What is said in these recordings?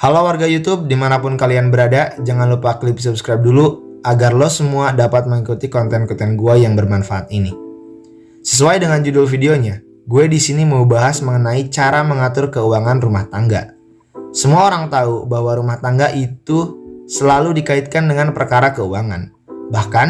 Halo warga YouTube, dimanapun kalian berada, jangan lupa klik subscribe dulu agar lo semua dapat mengikuti konten-konten gue yang bermanfaat ini. Sesuai dengan judul videonya, gue di sini mau bahas mengenai cara mengatur keuangan rumah tangga. Semua orang tahu bahwa rumah tangga itu selalu dikaitkan dengan perkara keuangan. Bahkan,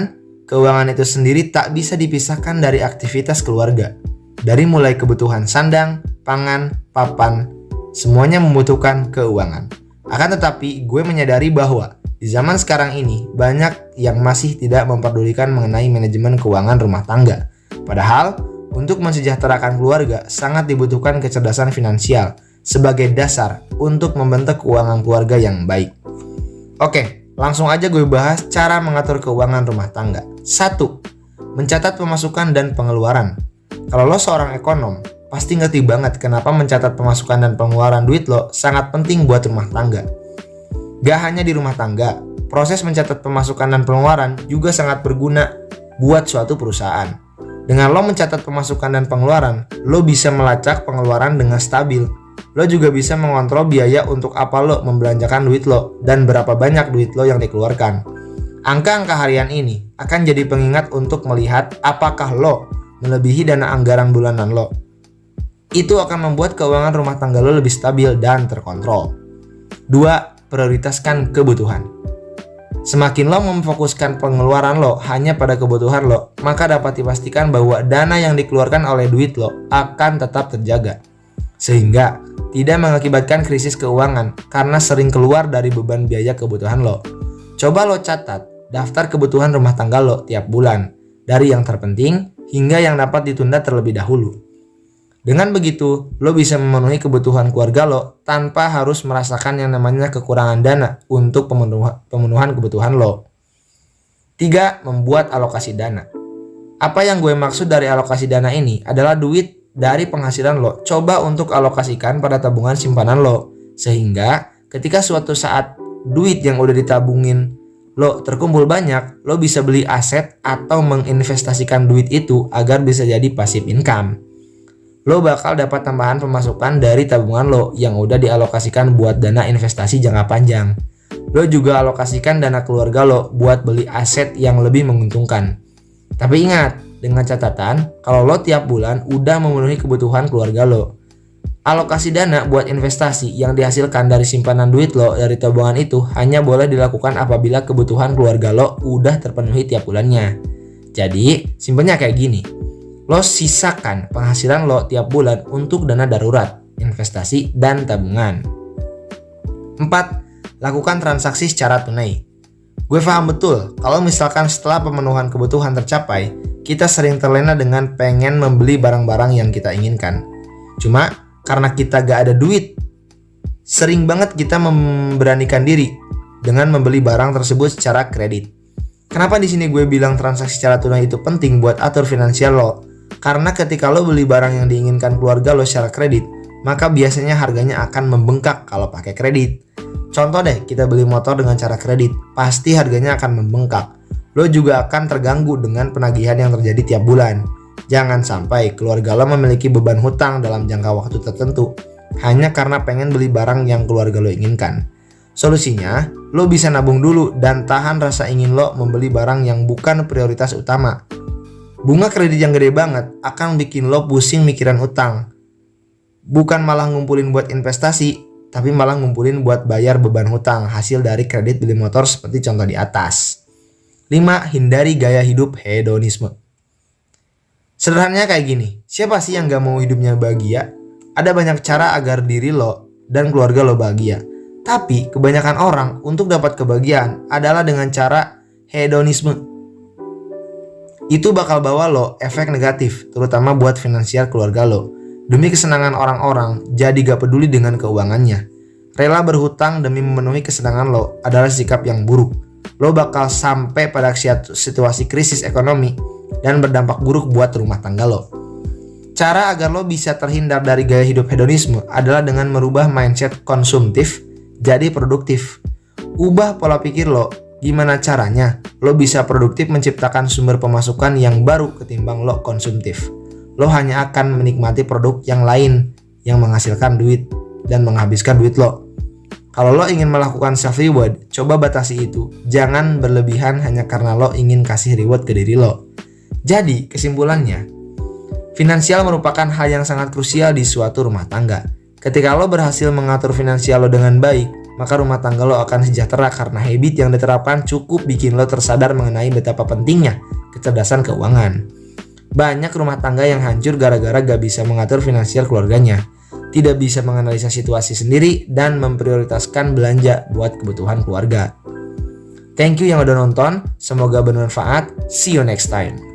keuangan itu sendiri tak bisa dipisahkan dari aktivitas keluarga. Dari mulai kebutuhan sandang, pangan, papan, semuanya membutuhkan keuangan. Akan tetapi, gue menyadari bahwa di zaman sekarang ini banyak yang masih tidak memperdulikan mengenai manajemen keuangan rumah tangga. Padahal, untuk mensejahterakan keluarga sangat dibutuhkan kecerdasan finansial sebagai dasar untuk membentuk keuangan keluarga yang baik. Oke, langsung aja gue bahas cara mengatur keuangan rumah tangga. 1. Mencatat pemasukan dan pengeluaran. Kalau lo seorang ekonom, pasti ngerti banget kenapa mencatat pemasukan dan pengeluaran duit lo sangat penting buat rumah tangga. Gak hanya di rumah tangga, proses mencatat pemasukan dan pengeluaran juga sangat berguna buat suatu perusahaan. Dengan lo mencatat pemasukan dan pengeluaran, lo bisa melacak pengeluaran dengan stabil. Lo juga bisa mengontrol biaya untuk apa lo membelanjakan duit lo dan berapa banyak duit lo yang dikeluarkan. Angka-angka harian ini akan jadi pengingat untuk melihat apakah lo melebihi dana anggaran bulanan lo. Itu akan membuat keuangan rumah tangga lo lebih stabil dan terkontrol. 2. Prioritaskan kebutuhan. Semakin lo memfokuskan pengeluaran lo hanya pada kebutuhan lo, maka dapat dipastikan bahwa dana yang dikeluarkan oleh duit lo akan tetap terjaga. Sehingga tidak mengakibatkan krisis keuangan karena sering keluar dari beban biaya kebutuhan lo. Coba lo catat daftar kebutuhan rumah tangga lo tiap bulan, dari yang terpenting hingga yang dapat ditunda terlebih dahulu. Dengan begitu, lo bisa memenuhi kebutuhan keluarga lo tanpa harus merasakan yang namanya kekurangan dana untuk pemenuhan kebutuhan lo. 3. Membuat alokasi dana. Apa yang gue maksud dari alokasi dana ini adalah duit dari penghasilan lo coba untuk alokasikan pada tabungan simpanan lo. Sehingga ketika suatu saat duit yang udah ditabungin lo terkumpul banyak, lo bisa beli aset atau menginvestasikan duit itu agar bisa jadi passive income. Lo bakal dapat tambahan pemasukan dari tabungan lo yang udah dialokasikan buat dana investasi jangka panjang. Lo juga alokasikan dana keluarga lo buat beli aset yang lebih menguntungkan. Tapi ingat, dengan catatan kalau lo tiap bulan udah memenuhi kebutuhan keluarga lo. Alokasi dana buat investasi yang dihasilkan dari simpanan duit lo dari tabungan itu hanya boleh dilakukan apabila kebutuhan keluarga lo udah terpenuhi tiap bulannya. Jadi, simpelnya kayak gini. Lo sisakan penghasilan lo tiap bulan untuk dana darurat, investasi, dan tabungan. 4. Lakukan transaksi secara tunai. Gue paham betul kalau misalkan setelah pemenuhan kebutuhan tercapai, kita sering terlena dengan pengen membeli barang-barang yang kita inginkan. Cuma karena kita gak ada duit, sering banget kita memberanikan diri dengan membeli barang tersebut secara kredit. Kenapa di sini gue bilang transaksi secara tunai itu penting buat atur finansial lo? Karena ketika lo beli barang yang diinginkan keluarga lo secara kredit, maka biasanya harganya akan membengkak kalau pakai kredit. Contoh deh, kita beli motor dengan cara kredit, pasti harganya akan membengkak. Lo juga akan terganggu dengan penagihan yang terjadi tiap bulan. Jangan sampai keluarga lo memiliki beban hutang dalam jangka waktu tertentu, hanya karena pengen beli barang yang keluarga lo inginkan. Solusinya, lo bisa nabung dulu dan tahan rasa ingin lo membeli barang yang bukan prioritas utama. Bunga kredit yang gede banget akan bikin lo pusing mikiran utang. Bukan malah ngumpulin buat investasi, tapi malah ngumpulin buat bayar beban hutang hasil dari kredit beli motor seperti contoh di atas. 5. Hindari gaya hidup hedonisme. Sederhananya kayak gini, siapa sih yang gak mau hidupnya bahagia? Ada banyak cara agar diri lo dan keluarga lo bahagia. Tapi kebanyakan orang untuk dapat kebahagiaan adalah dengan cara hedonisme. Itu bakal bawa lo efek negatif, terutama buat finansial keluarga lo. Demi kesenangan orang-orang, jadi gak peduli dengan keuangannya. Rela berhutang demi memenuhi kesenangan lo adalah sikap yang buruk. Lo bakal sampai pada situasi krisis ekonomi dan berdampak buruk buat rumah tangga lo. Cara agar lo bisa terhindar dari gaya hidup hedonisme adalah dengan merubah mindset konsumtif jadi produktif. Ubah pola pikir lo. Gimana caranya? Lo bisa produktif menciptakan sumber pemasukan yang baru ketimbang lo konsumtif. Lo hanya akan menikmati produk yang lain yang menghasilkan duit dan menghabiskan duit lo. Kalau lo ingin melakukan self reward, coba batasi itu. Jangan berlebihan hanya karena lo ingin kasih reward ke diri lo. Jadi, kesimpulannya, finansial merupakan hal yang sangat krusial di suatu rumah tangga. Ketika lo berhasil mengatur finansial lo dengan baik, maka rumah tangga lo akan sejahtera karena habit yang diterapkan cukup bikin lo tersadar mengenai betapa pentingnya kecerdasan keuangan. Banyak rumah tangga yang hancur gara-gara gak bisa mengatur finansial keluarganya, tidak bisa menganalisa situasi sendiri, dan memprioritaskan belanja buat kebutuhan keluarga. Thank you yang udah nonton, semoga bermanfaat. See you next time.